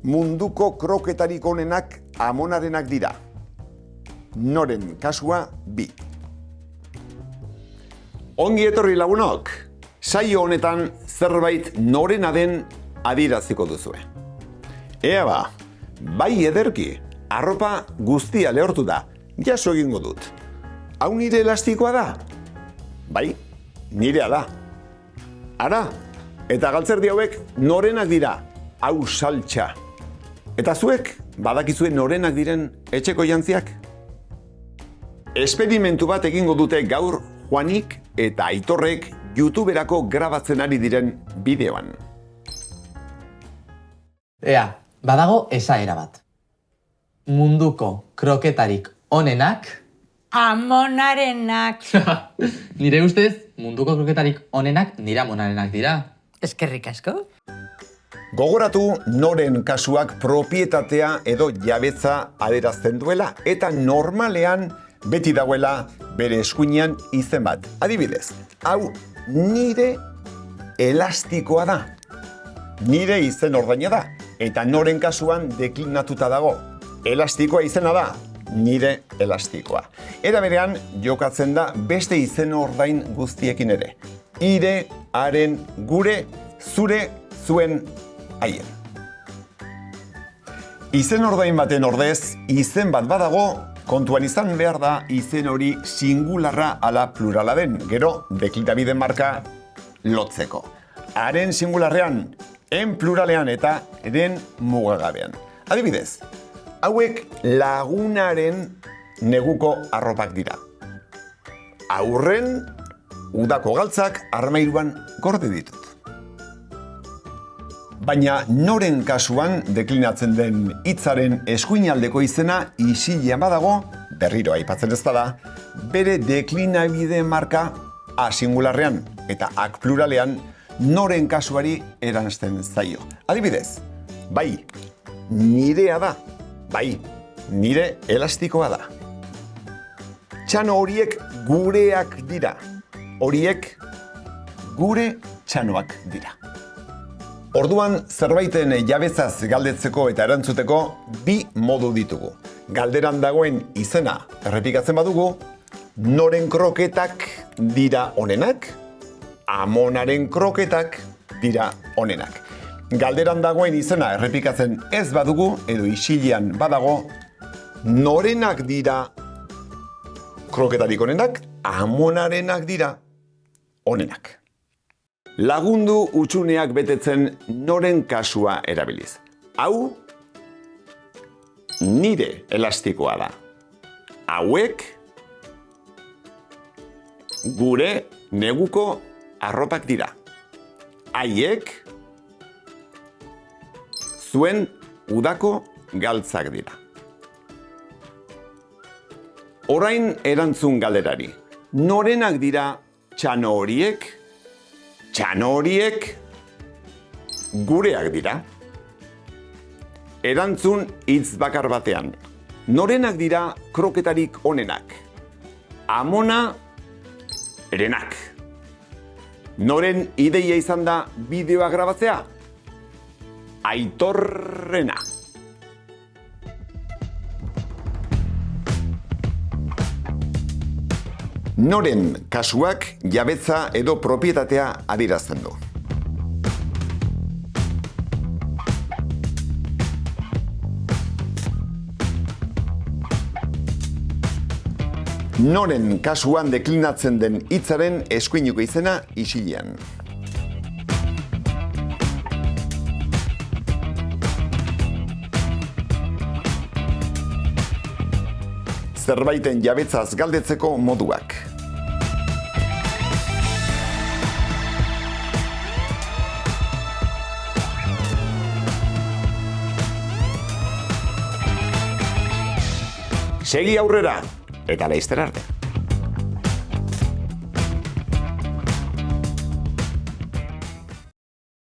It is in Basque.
munduko kroketarik onenak amonarenak dira. Noren kasua bi. Ongi etorri lagunok, saio honetan zerbait norena den adieraziko duzue. Ea ba, bai ederki, arropa guztia lehortu da, jaso egingo dut. Hau nire elastikoa da? Bai, nirea da. Ara, eta galtzerdi hauek norenak dira, hau saltxa. Eta zuek, badakizue norenak diren etxeko jantziak? Esperimentu bat egingo dute gaur Juanik eta Aitorrek YouTuberako grabatzen ari diren bideoan. Ea, badago esaera bat. Munduko kroketarik onenak... Amonarenak. Nire ustez, munduko kroketarik onenak nire amonarenak dira. Eskerrik asko. Gogoratu noren kasuak propietatea edo jabetza adierazten duela eta normalean beti dagoela bere eskuinean izen bat. Adibidez, hau nire elastikoa da. Nire izen ordaina da eta noren kasuan deklinatuta dago. Elastikoa izena da, nire elastikoa. Era berean jokatzen da beste izen ordain guztiekin ere. Ire, haren, gure, zure, zuen, haien. Izen ordain baten ordez, izen bat badago, kontuan izan behar da izen hori singularra ala plurala den, gero deklinabide marka lotzeko. Haren singularrean, en pluralean eta den mugagabean. Adibidez, hauek lagunaren neguko arropak dira. Aurren, udako galtzak armairuan gorde ditut. Baina noren kasuan deklinatzen den hitzaren eskuinaldeko izena isilean badago, berriro aipatzen ez bada, bere deklinabide marka a singularrean eta ak pluralean noren kasuari eransten zaio. Adibidez, bai, nirea da, bai, nire elastikoa da. Txano horiek gureak dira, horiek gure txanoak dira. Orduan, zerbaiten jabetzaz galdetzeko eta erantzuteko bi modu ditugu. Galderan dagoen izena errepikatzen badugu, noren kroketak dira onenak, amonaren kroketak dira onenak. Galderan dagoen izena errepikatzen ez badugu, edo isilean badago, norenak dira kroketarik onenak, amonarenak dira onenak. Lagundu utxuneak betetzen noren kasua erabiliz. Hau, nire elastikoa da. Hauek, gure neguko arropak dira. Haiek, zuen udako galtzak dira. Orain erantzun galderari. Norenak dira txano horiek? Txano horiek gureak dira. Erantzun hitz bakar batean. Norenak dira kroketarik onenak? Amona erenak. Noren ideia izan da bideoa grabatzea? Aitorrena. Noren kasuak jabetza edo propietatea adierazten du. Noren kasuan deklinatzen den hitzaren eskuinuko izena isilean. Zerbaiten jabetzaz galdetzeko moduak. Segi aurrera eta laizter arte.